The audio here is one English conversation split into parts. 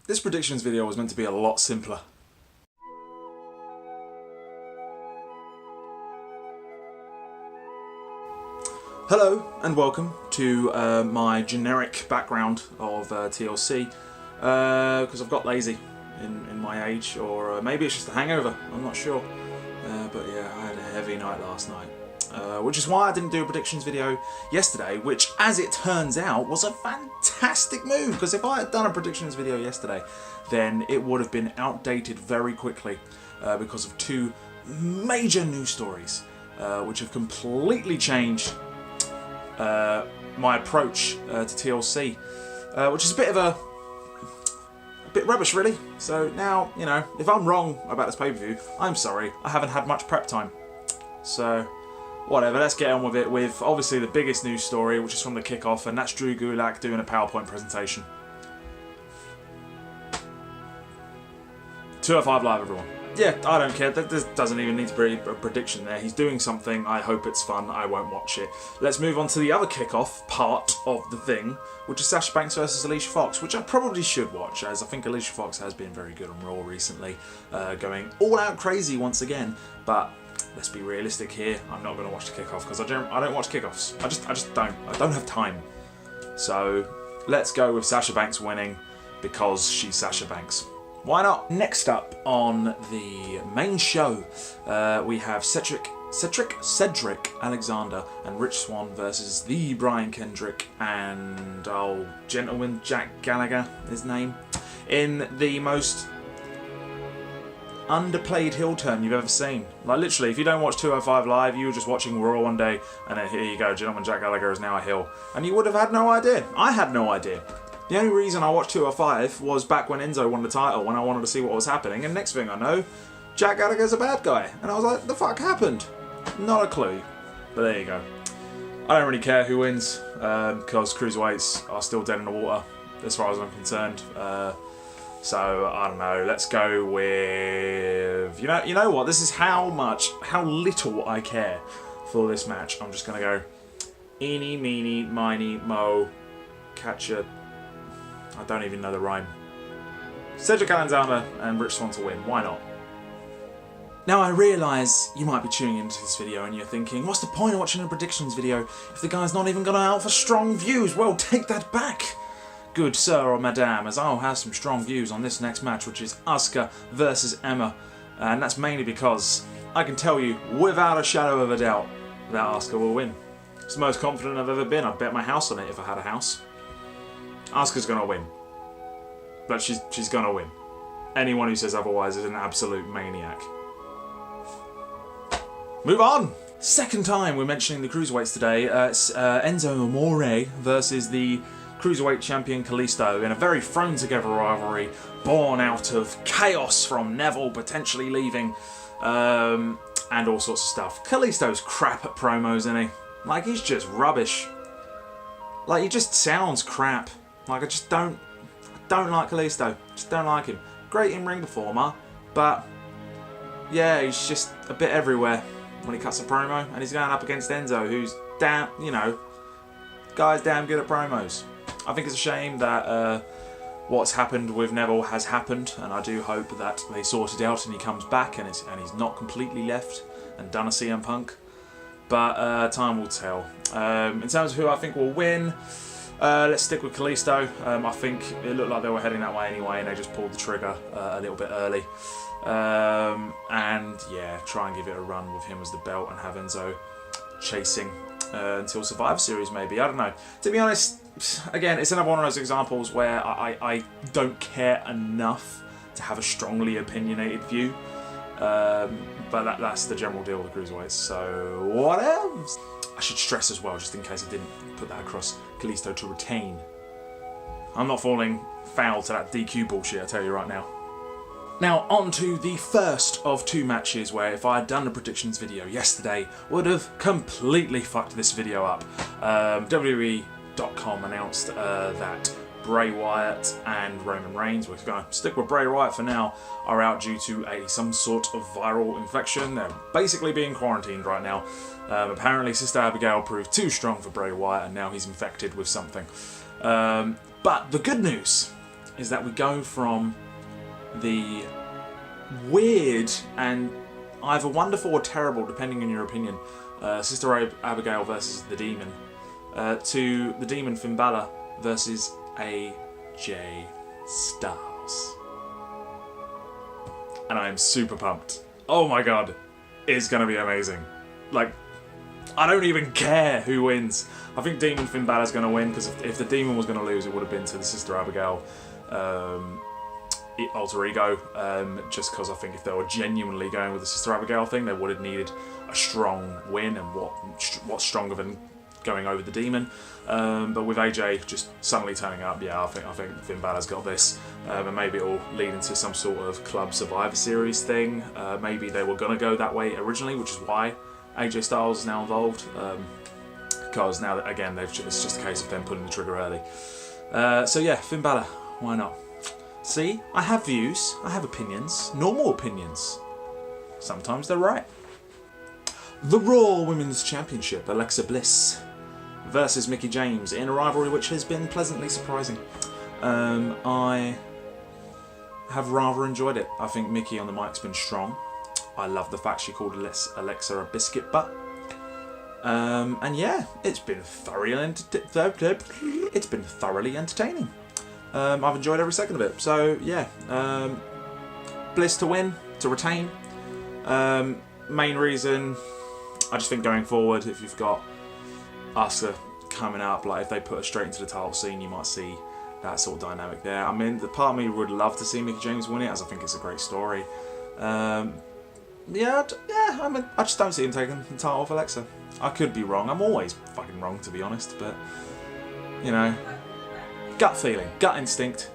This predictions video was meant to be a lot simpler. Hello and welcome to my generic background of TLC, because I've got lazy in my age, or maybe it's just a hangover, I'm not sure. But yeah, I had a heavy night last night. Which is why I didn't do a predictions video yesterday, which, as it turns out, was a fantastic move, because if I had done a predictions video yesterday, then it would have been outdated very quickly, because of two major news stories, which have completely changed my approach to TLC, which is a bit rubbish, really. So now, you know, if I'm wrong about this pay-per-view, I'm sorry, I haven't had much prep time. So whatever, let's get on with it, with obviously the biggest news story, which is from the kickoff, and that's Drew Gulak doing a PowerPoint presentation. 205 Live, everyone. Yeah, I don't care. There doesn't even need to be a prediction there. He's doing something. I hope it's fun. I won't watch it. Let's move on to the other kickoff part of the thing, which is Sasha Banks versus Alicia Fox, which I probably should watch, as I think Alicia Fox has been very good on Raw recently, going all out crazy once again. But let's be realistic here. I'm not going to watch the kickoff because I don't watch kickoffs. I just don't. I don't have time. So let's go with Sasha Banks winning because she's Sasha Banks. Why not? Next up on the main show, we have Cedric Alexander and Rich Swann versus the Brian Kendrick and gentleman Jack Gallagher, his name, in the most underplayed heel turn you've ever seen. Like, literally, if you don't watch 205 Live, you were just watching Raw one day, and then here you go, gentleman Jack Gallagher is now a heel, and you would have had no idea. I had no idea. The only reason I watched 205 was back when Enzo won the title, when I wanted to see what was happening, and next thing I know, Jack Gallagher's a bad guy. And I was like, the fuck happened? Not a clue. But there you go. I don't really care who wins, because cruiserweights are still dead in the water, as far as I'm concerned. So, I don't know, let's go with... You know what, this is how little I care for this match. I'm just going to go eeny, meeny, miny, mo, catch a... I don't even know the rhyme. Cedric Alexander and Rich Swann to win. Why not? Now, I realise you might be tuning into this video and you're thinking, what's the point of watching a predictions video if the guy's not even going to out for strong views? Well, take that back, good sir or madame, as I'll have some strong views on this next match, which is Asuka versus Emma. And that's mainly because I can tell you, without a shadow of a doubt, that Asuka will win. It's the most confident I've ever been. I'd bet my house on it if I had a house. Asuka's gonna win. But she's gonna win. Anyone who says otherwise is an absolute maniac. Move on! Second time we're mentioning the cruiserweights today. It's Enzo Amore versus the cruiserweight champion Kalisto in a very thrown together rivalry born out of chaos from Neville potentially leaving, and all sorts of stuff. Kalisto's crap at promos, isn't he? Like, he's just rubbish. Like, he just sounds crap. Like, I don't like Kalisto. Just don't like him. Great in-ring performer, but yeah, he's just a bit everywhere when he cuts a promo, and he's going up against Enzo, who's guy's damn good at promos. I think it's a shame that what's happened with Neville has happened, and I do hope that they sort it out and he comes back and he's not completely left and done a CM Punk. But time will tell. In terms of who I think will win, let's stick with Kalisto. I think it looked like they were heading that way anyway, and they just pulled the trigger a little bit early. And yeah, try and give it a run with him as the belt and have Enzo chasing until Survivor Series maybe. I don't know. To be honest, again, it's another one of those examples where I don't care enough to have a strongly opinionated view. But that's the general deal with the cruiserweights, so whatever. I should stress as well, just in case I didn't put that across, Kalisto to retain. I'm not falling foul to that DQ bullshit, I tell you right now. Now, on to the first of two matches where if I had done a predictions video yesterday, would have completely fucked this video up. WWE.com announced that Bray Wyatt and Roman Reigns, we're going to stick with Bray Wyatt for now, are out due to some sort of viral infection. They're basically being quarantined right now. Apparently Sister Abigail proved too strong for Bray Wyatt and now he's infected with something. But the good news is that we go from the weird and either wonderful or terrible, depending on your opinion, Sister Abigail versus the Demon, to the Demon Finn Balor versus AJ Styles. And I am super pumped. Oh my god, it's gonna be amazing. Like, I don't even care who wins. I think Demon Finn Balor's gonna win, because if the Demon was gonna lose, it would have been to the Sister Abigail alter ego, just because I think if they were genuinely going with the Sister Abigail thing, they would have needed a strong win, and what's stronger than going over the Demon? But with AJ just suddenly turning up, yeah, I think Finn Balor's got this, and maybe it'll lead into some sort of Club Survivor Series thing. Maybe they were gonna go that way originally, which is why AJ Styles is now involved, because now that again it's just a case of them pulling the trigger early. So yeah, Finn Balor, why not? See, I have views, I have opinions, normal opinions. Sometimes they're right. The Raw Women's Championship, Alexa Bliss versus Mickie James in a rivalry which has been pleasantly surprising. I have rather enjoyed it. I think Mickie on the mic's been strong. I love the fact she called Alexa a biscuit butt. And yeah, it's been thoroughly entertaining. I've enjoyed every second of it. So yeah, Bliss to win, to retain. Main reason, I just think going forward, if you've got Asuka coming up, like if they put her straight into the title scene, you might see that sort of dynamic there. I mean, the part of me would love to see Mickie James win it, as I think it's a great story. I just don't see him taking the title off Alexa. I could be wrong. I'm always fucking wrong, to be honest, but you know, gut feeling, gut instinct,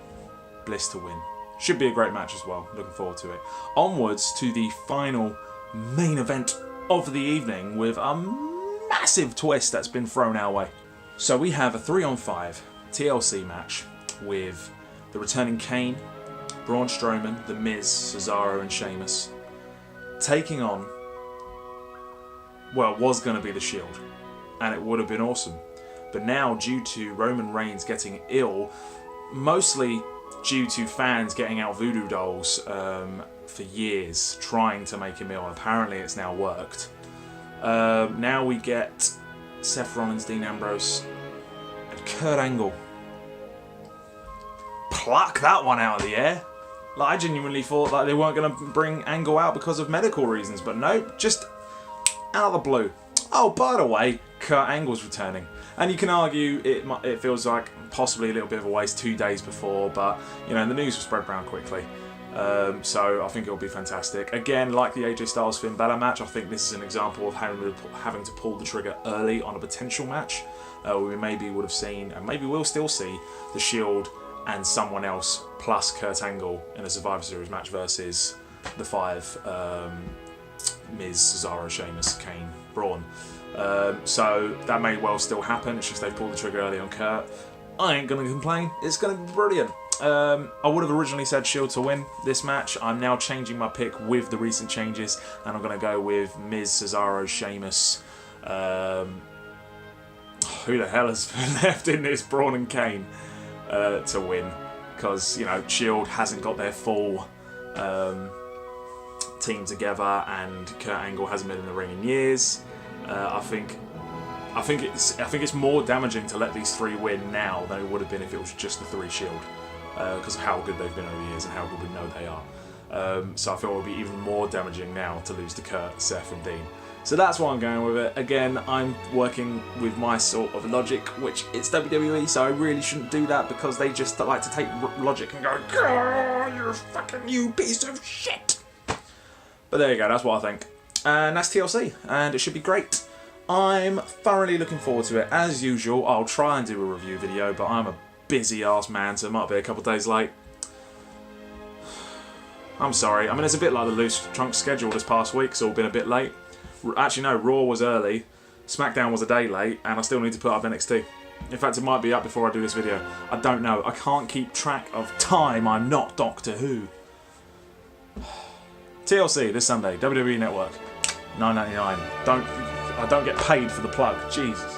Bliss to win. Should be a great match as well. Looking forward to it. Onwards to the final main event of the evening with a massive twist that's been thrown our way. So we have a 3-on-5 TLC match with the returning Kane, Braun Strowman, The Miz, Cesaro and Sheamus taking on, well, it was going to be the Shield, and it would have been awesome. But now, due to Roman Reigns getting ill, mostly due to fans getting out voodoo dolls for years, trying to make him ill, apparently it's now worked. Now we get Seth Rollins, Dean Ambrose, and Kurt Angle. Pluck that one out of the air. Like, I genuinely thought that they weren't going to bring Angle out because of medical reasons, but nope, just out of the blue. Oh, by the way, Kurt Angle's returning. And you can argue it feels like possibly a little bit of a waste 2 days before, but you know, the news was spread around quickly. So I think it'll be fantastic. Again, like the AJ Styles Finn Balor match, I think this is an example of having to pull the trigger early on a potential match. We maybe would have seen, and maybe we'll still see, the Shield and someone else plus Kurt Angle in a Survivor Series match versus the 5, Miz, Cesaro, Sheamus, Kane, Braun. So that may well still happen. It's just they pulled the trigger early on Kurt. I ain't gonna complain. It's gonna be brilliant. I would have originally said Shield to win this match. I'm now changing my pick with the recent changes, and I'm gonna go with Miz, Cesaro, Sheamus. Who the hell has left in this? Braun and Kane to win, because you know Shield hasn't got their full team together, and Kurt Angle hasn't been in the ring in years. I think it's more damaging to let these 3 win now than it would have been if it was just the 3 Shield, because of how good they've been over the years and how good we know they are. So I feel it would be even more damaging now to lose to Kurt, Seth and Dean. So that's why I'm going with it. Again, I'm working with my sort of logic, which it's WWE, so I really shouldn't do that, because they just like to take logic and go, you piece of shit. But there you go, that's what I think. And that's TLC, and it should be great. I'm thoroughly looking forward to it. As usual, I'll try and do a review video, but I'm a busy ass man, so it might be a couple days late. I'm sorry. I mean, it's a bit like the Loose Trunk schedule this past week, so it's all been a bit late. Actually, no, Raw was early, SmackDown was a day late, and I still need to put up NXT. In fact, it might be up before I do this video. I don't know. I can't keep track of time. I'm not Doctor Who. TLC this Sunday, WWE Network, $9.99. I don't get paid for the plug. Jesus.